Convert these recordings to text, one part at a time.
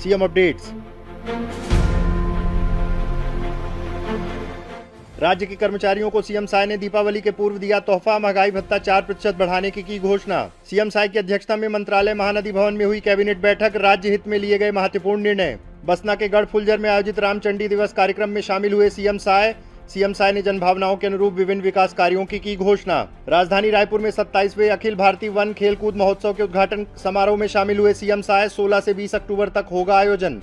CM updates. राज्य के कर्मचारियों को सीएम साय ने दीपावली के पूर्व दिया तोहफा, महंगाई भत्ता 4% बढ़ाने की घोषणा। सीएम साय की अध्यक्षता में मंत्रालय महानदी भवन में हुई कैबिनेट बैठक, राज्य हित में लिए गए महत्वपूर्ण निर्णय। बसना के गढ़ फुलझर में आयोजित रामचंडी दिवस कार्यक्रम में शामिल हुए सीएम साय ने जनभावनाओं के अनुरूप विभिन्न विकास कार्यों की घोषणा। राजधानी रायपुर में 27वें अखिल भारतीय वन खेलकूद महोत्सव के उद्घाटन समारोह में शामिल हुए सीएम साय। 16 से 20 अक्टूबर तक होगा आयोजन।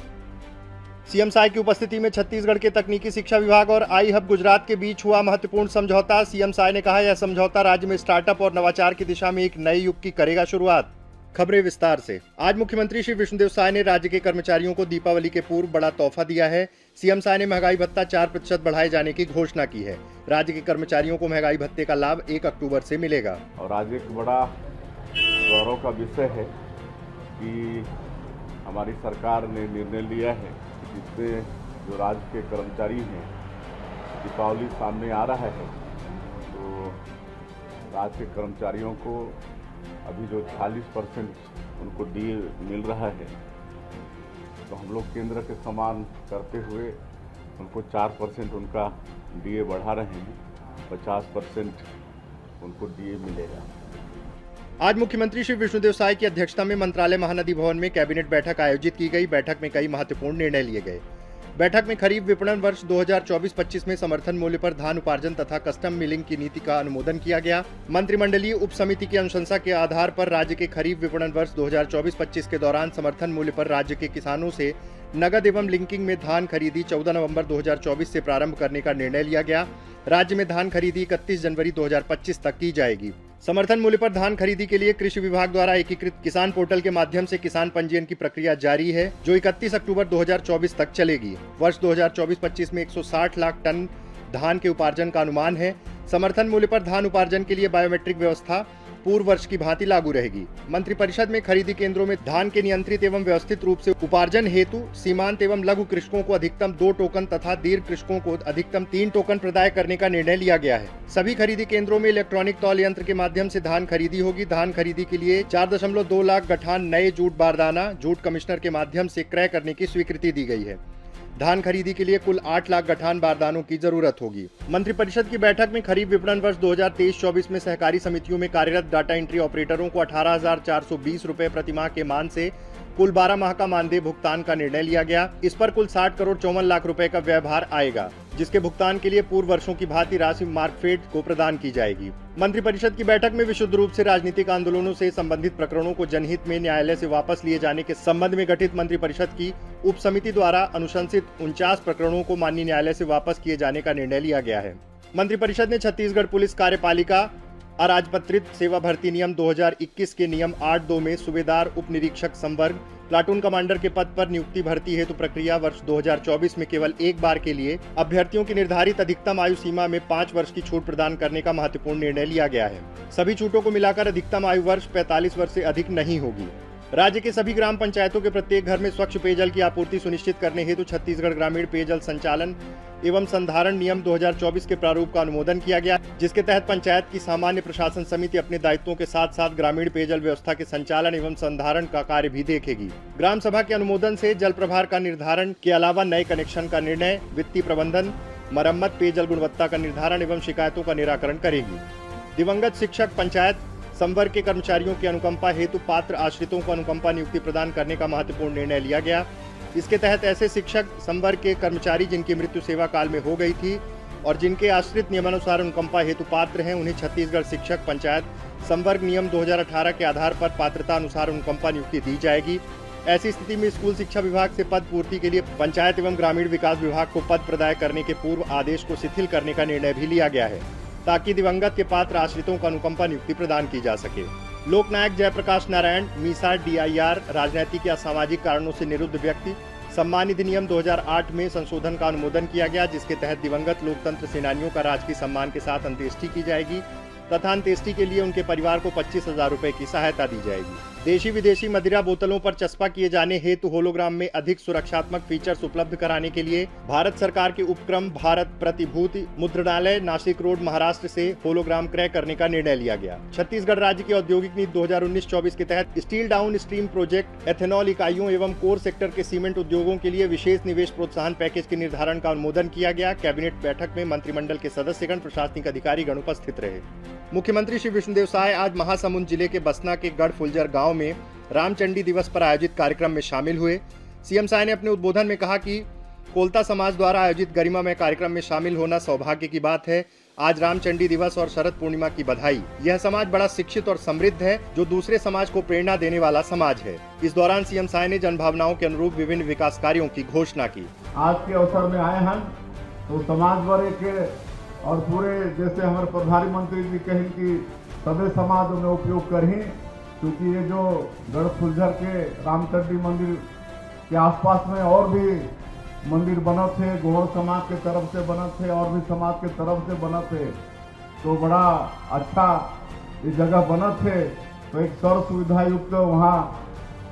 सीएम साय की उपस्थिति में छत्तीसगढ़ के तकनीकी शिक्षा विभाग और आई हब गुजरात के बीच हुआ महत्वपूर्ण समझौता। सीएम साय ने कहा, यह समझौता राज्य में स्टार्टअप और नवाचार की दिशा में एक नए युग की करेगा शुरुआत। खबरें विस्तार से। आज मुख्यमंत्री श्री विष्णुदेव साय ने राज्य के कर्मचारियों को दीपावली के पूर्व बड़ा तोहफा दिया है। सीएम साय ने महंगाई भत्ता 4% बढ़ाए जाने की घोषणा की है। राज्य के कर्मचारियों को महंगाई भत्ते का लाभ 1 अक्टूबर से मिलेगा। और आज एक बड़ा गौरव का विषय है कि हमारी सरकार ने निर्णय लिया है जिससे जो राज्य के कर्मचारी हैं, दीपावली सामने आ रहा है तो राज्य के कर्मचारियों को अभी जो 40% उनको डीए मिल रहा है, तो हम लोग केंद्र के समान करते हुए उनको 4% उनका डीए बढ़ा रहे हैं। 50% उनको डीए मिलेगा। आज मुख्यमंत्री श्री विष्णुदेव साय की अध्यक्षता में मंत्रालय महानदी भवन में कैबिनेट बैठक आयोजित की गई। बैठक में कई महत्वपूर्ण निर्णय लिए गए। बैठक में खरीफ विपणन वर्ष 2024-25 में समर्थन मूल्य पर धान उपार्जन तथा कस्टम मिलिंग की नीति का अनुमोदन किया गया। मंत्रिमंडलीय उप समिति की अनुशंसा के आधार पर राज्य के खरीफ विपणन वर्ष 2024-25 के दौरान समर्थन मूल्य पर राज्य के किसानों से नगद एवं लिंकिंग में धान खरीदी 14 नवंबर 2024 से प्रारंभ करने का निर्णय लिया गया। राज्य में धान खरीदी 31 जनवरी 2025 तक की जाएगी। समर्थन मूल्य पर धान खरीदी के लिए कृषि विभाग द्वारा एकीकृत किसान पोर्टल के माध्यम से किसान पंजीयन की प्रक्रिया जारी है, जो 31 अक्टूबर 2024 तक चलेगी। वर्ष 2024-25 में 160 लाख टन धान के उपार्जन का अनुमान है। समर्थन मूल्य पर धान उपार्जन के लिए बायोमेट्रिक व्यवस्था पूर्व वर्ष की भांति लागू रहेगी। मंत्रिपरिषद में खरीदी केंद्रों में धान के नियंत्रित एवं व्यवस्थित रूप से उपार्जन हेतु सीमांत एवं लघु कृषकों को अधिकतम 2 टोकन तथा दीर्घ कृषकों को अधिकतम 3 टोकन प्रदाय करने का निर्णय लिया गया है। सभी खरीदी केंद्रों में इलेक्ट्रॉनिक तौल यंत्र के माध्यम से धान खरीदी होगी। धान खरीदी के लिए 4.2 लाख गठान नए जूट बारदाना जूट कमिश्नर के माध्यम से क्रय करने की स्वीकृति दी गई है। धान खरीदी के लिए कुल 8 लाख गठान बारदानों की जरूरत होगी। मंत्रिपरिषद की बैठक में खरीफ विपणन वर्ष 2023-24 में सहकारी समितियों में कार्यरत डाटा एंट्री ऑपरेटरों को 18,420 रुपए प्रतिमाह के मान से कुल 12 माह का मानदेय भुगतान का निर्णय लिया गया। इस पर कुल 60 करोड़ 54 लाख रुपए का व्ययभार आएगा, जिसके भुगतान के लिए पूर्व वर्षों की भांति राशि मार्कफेड को प्रदान की जाएगी। मंत्रिपरिषद की बैठक में विशुद्ध रूप से राजनीतिक आंदोलनों से संबंधित प्रकरणों को जनहित में न्यायालय से वापस लिए जाने के संबंध में गठित मंत्रिपरिषद की उप समिति द्वारा अनुशंसित 49 प्रकरणों को माननीय न्यायालय से वापस किए जाने का निर्णय लिया गया है। मंत्रिपरिषद ने छत्तीसगढ़ पुलिस कार्यपालिका अराजपत्रित सेवा भर्ती नियम 2021 के नियम 8(2) में सूबेदार उप निरीक्षक संवर्ग प्लाटून कमांडर के पद पर नियुक्ति भर्ती हेतु प्रक्रिया वर्ष 2024 में केवल एक बार के लिए अभ्यर्थियों की निर्धारित अधिकतम आयु सीमा में 5 वर्ष की छूट प्रदान करने का महत्वपूर्ण निर्णय लिया गया है। सभी छूटों को मिलाकर अधिकतम आयु वर्ष 45 वर्ष से अधिक नहीं होगी। राज्य के सभी ग्राम पंचायतों के प्रत्येक घर में स्वच्छ पेयजल की आपूर्ति सुनिश्चित करने हेतु छत्तीसगढ़ ग्रामीण पेयजल संचालन एवं संधारण नियम 2024 के प्रारूप का अनुमोदन किया गया, जिसके तहत पंचायत की सामान्य प्रशासन समिति अपने दायित्वों के साथ साथ ग्रामीण पेयजल व्यवस्था के संचालन एवं संधारण का कार्य भी देखेगी। ग्राम सभा के अनुमोदन से जल प्रभार का निर्धारण के अलावा नए कनेक्शन का निर्णय, वित्तीय प्रबंधन, मरम्मत, पेयजल गुणवत्ता का निर्धारण एवं शिकायतों का निराकरण करेगी। दिवंगत शिक्षक पंचायत संवर्ग के कर्मचारियों की अनुकंपा हेतु पात्र आश्रितों को अनुकंपा नियुक्ति प्रदान करने का महत्वपूर्ण निर्णय लिया गया। इसके तहत ऐसे शिक्षक संवर्ग के कर्मचारी जिनकी मृत्यु सेवा काल में हो गई थी और जिनके आश्रित नियमानुसार अनुकंपा हेतु पात्र हैं, उन्हें छत्तीसगढ़ शिक्षक पंचायत संवर्ग नियम 2018 के आधार पर पात्रता अनुसार अनुकंपा नियुक्ति दी जाएगी। ऐसी स्थिति में स्कूल शिक्षा विभाग से पद पूर्ति के लिए पंचायत एवं ग्रामीण विकास विभाग को पद प्रदाय करने के पूर्व आदेश को शिथिल करने का निर्णय भी लिया गया है, ताकि दिवंगत के पात्र आश्रितों को अनुकंपा नियुक्ति प्रदान की जा सके। लोकनायक जयप्रकाश नारायण मीसा डीआईआर राजनैतिक या सामाजिक कारणों से निरुद्ध व्यक्ति सम्मान अधिनियम 2008 में संशोधन का अनुमोदन किया गया, जिसके तहत दिवंगत लोकतंत्र सेनानियों का राजकीय सम्मान के साथ अंत्येष्टि की जाएगी तथा अंत्येष्टि के लिए उनके परिवार को 25,000 रुपए की सहायता दी जाएगी। देशी विदेशी मदिरा बोतलों पर चस्पा किए जाने हेतु होलोग्राम में अधिक सुरक्षात्मक फीचर्स उपलब्ध कराने के लिए भारत सरकार के उपक्रम भारत प्रतिभूति मुद्रणालय नासिक रोड महाराष्ट्र से होलोग्राम क्रय करने का निर्णय लिया गया। छत्तीसगढ़ राज्य की औद्योगिक नीति 2019-24 के तहत steel down stream project, ethanol इकाइयों एवं कोर सेक्टर के सीमेंट उद्योगों के लिए विशेष निवेश प्रोत्साहन पैकेज के निर्धारण का अनुमोदन किया गया। कैबिनेट बैठक में मंत्रिमंडल के सदस्यगण, प्रशासनिक अधिकारीगण उपस्थित रहे। मुख्यमंत्री श्री विष्णुदेव साय आज महासमुंद जिले के बसना के गढ़ फुलजर गांव में रामचंडी दिवस पर आयोजित कार्यक्रम में शामिल हुए। सीएम साय ने अपने उद्बोधन में कहा कि कोलता समाज द्वारा आयोजित गरिमामय कार्यक्रम में शामिल होना सौभाग्य की बात है। आज रामचंडी दिवस और शरद पूर्णिमा की बधाई। यह समाज बड़ा शिक्षित और समृद्ध है, जो दूसरे समाज को प्रेरणा देने वाला समाज है। इस दौरान सीएम साय ने जनभावनाओं के अनुरूप विभिन्न विकास कार्यों की घोषणा की। आज के अवसर में आए हैं तो समाज वर्ग के और पूरे जैसे हमारे प्रधानमंत्री जी कहें कि सभी समाज में उपयोग करें, क्योंकि ये जो गढ़ फुलझर के रामचंडी मंदिर के आसपास में और भी मंदिर बना थे, गौड़ समाज के तरफ से बना थे और भी समाज के तरफ से बना थे, तो बड़ा अच्छा ये जगह बना थे। तो एक सर्व सुविधा युक्त वहाँ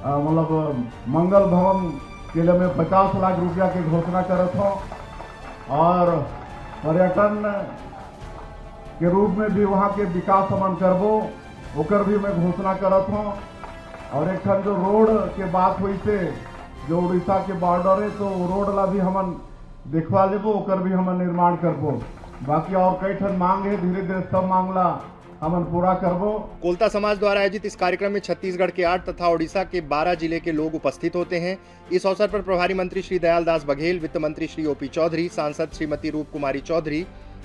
मतलब मंगल भवन के लिए मैं 50 लाख रुपया की घोषणा करत हूँ और पर्यटन के रूप में भी वहाँ के विकास हमन करबो, ओकर भी मैं घोषणा करत हूँ। और एक जो रोड के बात हुई से जो उड़ीसा के बॉर्डर है, तो रोड ला भी हमन देखवा लेबो, ओकर भी हमन निर्माण करबो। बाकी और कई ठन मांग है, धीरे धीरे सब मांगला हमन पूरा करबो। कोलता समाज द्वारा आयोजित इस कार्यक्रम में छत्तीसगढ़ के 8 तथा ओडिशा के 12 जिले के लोग उपस्थित होते हैं। इस अवसर पर प्रभारी मंत्री श्री दयाल दास बघेल, वित्त मंत्री श्री ओपी चौधरी, सांसद श्रीमती रूप कुमारी चौधरी,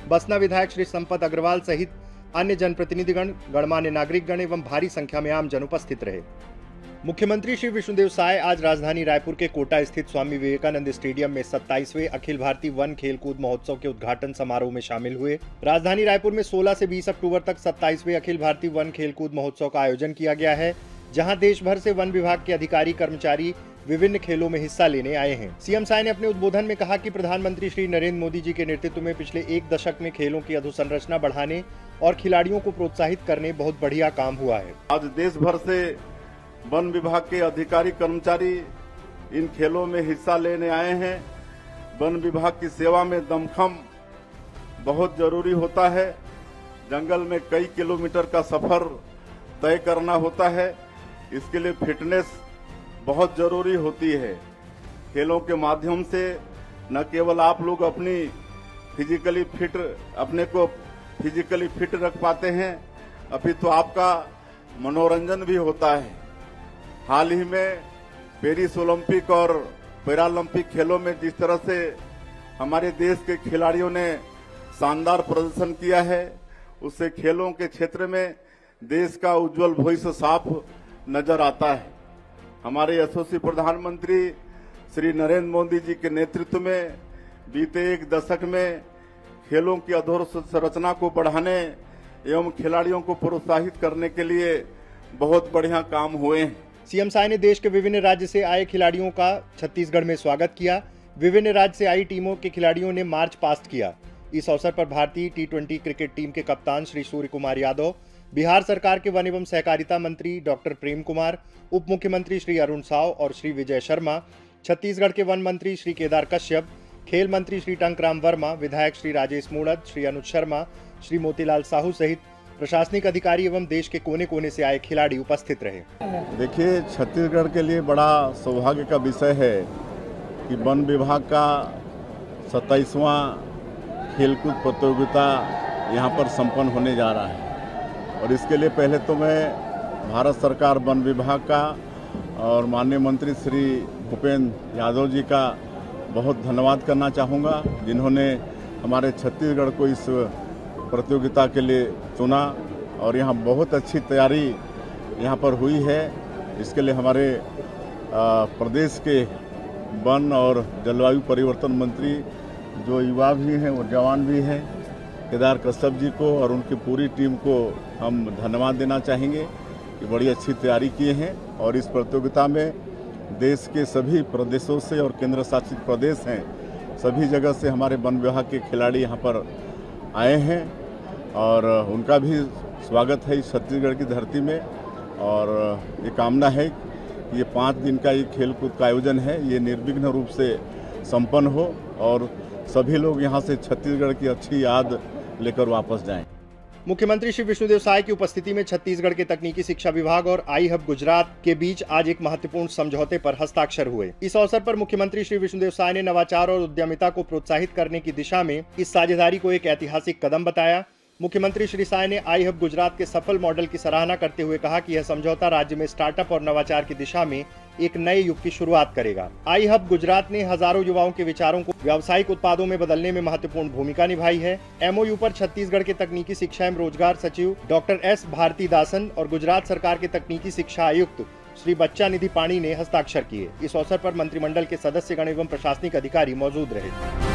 बसना विधायक श्री संपत अग्रवाल सहित अन्य जनप्रतिनिधिगण, गणमान्य नागरिकगण एवं भारी संख्या में आम जन उपस्थित रहे। मुख्यमंत्री श्री विष्णुदेव साय आज राजधानी रायपुर के कोटा स्थित स्वामी विवेकानंद स्टेडियम में 27वें अखिल भारतीय वन खेलकूद महोत्सव के उद्घाटन समारोह में शामिल हुए। राजधानी रायपुर में 16 से 20 अक्टूबर तक 27वें अखिल भारतीय वन खेलकूद महोत्सव का आयोजन किया गया है, जहां देश भर से वन विभाग के अधिकारी कर्मचारी विभिन्न खेलों में हिस्सा लेने आए हैं। सीएम साय ने अपने उद्बोधन में कहा कि प्रधानमंत्री श्री नरेंद्र मोदी जी के नेतृत्व में पिछले एक दशक में खेलों की अधोसंरचना बढ़ाने और खिलाड़ियों को प्रोत्साहित करने बहुत बढ़िया काम हुआ है। आज देश भर से वन विभाग के अधिकारी कर्मचारी इन खेलों में हिस्सा लेने आए हैं। वन विभाग की सेवा में दमखम बहुत जरूरी होता है। जंगल में कई किलोमीटर का सफर तय करना होता है, इसके लिए फिटनेस बहुत जरूरी होती है। खेलों के माध्यम से न केवल आप लोग अपने को फिजिकली फिट रख पाते हैं, अपितु आपका मनोरंजन भी होता है। हाल ही में पेरिस ओलंपिक और पैरालंपिक खेलों में जिस तरह से हमारे देश के खिलाड़ियों ने शानदार प्रदर्शन किया है, उससे खेलों के क्षेत्र में देश का उज्जवल भविष्य साफ नजर आता है। हमारे यशस्वी प्रधानमंत्री श्री नरेंद्र मोदी जी के नेतृत्व में बीते एक दशक में खेलों की अधोसंरचना को बढ़ाने एवं खिलाड़ियों को प्रोत्साहित करने के लिए बहुत बढ़िया काम हुए हैं। सीएम साय ने देश के विभिन्न राज्य से आए खिलाड़ियों का छत्तीसगढ़ में स्वागत किया। विभिन्न राज्य से आई टीमों के खिलाड़ियों ने मार्च पास्ट किया। इस अवसर पर भारतीय T20 क्रिकेट टीम के कप्तान श्री सूर्य कुमार यादव, बिहार सरकार के वन एवं सहकारिता मंत्री डॉक्टर प्रेम कुमार, उप मुख्यमंत्री श्री अरुण साव और श्री विजय शर्मा, छत्तीसगढ़ के वन मंत्री श्री केदार कश्यप, खेल मंत्री श्री टंकराम वर्मा, विधायक श्री राजेश मूणत, श्री अनुज शर्मा, श्री मोतीलाल साहू सहित प्रशासनिक अधिकारी एवं देश के कोने कोने से आए खिलाड़ी उपस्थित रहे। देखिए, छत्तीसगढ़ के लिए बड़ा सौभाग्य का विषय है कि वन विभाग का 27वां खेलकूद प्रतियोगिता यहाँ पर संपन्न होने जा रहा है। और इसके लिए पहले तो मैं भारत सरकार वन विभाग का और माननीय मंत्री श्री भूपेंद्र यादव जी का बहुत धन्यवाद करना चाहूँगा, जिन्होंने हमारे छत्तीसगढ़ को इस प्रतियोगिता के लिए चुना। और यहाँ बहुत अच्छी तैयारी यहाँ पर हुई है। इसके लिए हमारे प्रदेश के वन और जलवायु परिवर्तन मंत्री जो युवा भी हैं और जवान भी हैं, केदार कश्यप जी को और उनकी पूरी टीम को हम धन्यवाद देना चाहेंगे कि बड़ी अच्छी तैयारी किए हैं। और इस प्रतियोगिता में देश के सभी प्रदेशों से और केंद्र शासित प्रदेश हैं, सभी जगह से हमारे वन विभाग के खिलाड़ी यहाँ पर आए हैं और उनका भी स्वागत है इस छत्तीसगढ़ की धरती में। और ये कामना है कि ये 5 दिन का ये खेलकूद का आयोजन है, ये निर्विघ्न रूप से संपन्न हो और सभी लोग यहाँ से छत्तीसगढ़ की अच्छी याद लेकर वापस जाएं। मुख्यमंत्री श्री विष्णुदेव साय की उपस्थिति में छत्तीसगढ़ के तकनीकी शिक्षा विभाग और आई हब गुजरात के बीच आज एक महत्वपूर्ण समझौते पर हस्ताक्षर हुए। इस अवसर पर मुख्यमंत्री श्री विष्णुदेव साय ने नवाचार और उद्यमिता को प्रोत्साहित करने की दिशा में इस साझेदारी को एक ऐतिहासिक कदम बताया। मुख्यमंत्री श्री साय ने आई हब गुजरात के सफल मॉडल की सराहना करते हुए कहा कि यह समझौता राज्य में स्टार्टअप और नवाचार की दिशा में एक नए युग की शुरुआत करेगा। आई हब गुजरात ने हजारों युवाओं के विचारों को व्यावसायिक उत्पादों में बदलने में महत्वपूर्ण भूमिका निभाई है। एमओयू पर छत्तीसगढ़ के तकनीकी शिक्षा एवं रोजगार सचिव डॉक्टर एस भारतीदासन और गुजरात सरकार के तकनीकी शिक्षा आयुक्त श्री बच्चा निधि पाणी ने हस्ताक्षर किए। इस अवसर पर मंत्रिमंडल के सदस्यगण एवं प्रशासनिक अधिकारी मौजूद रहे।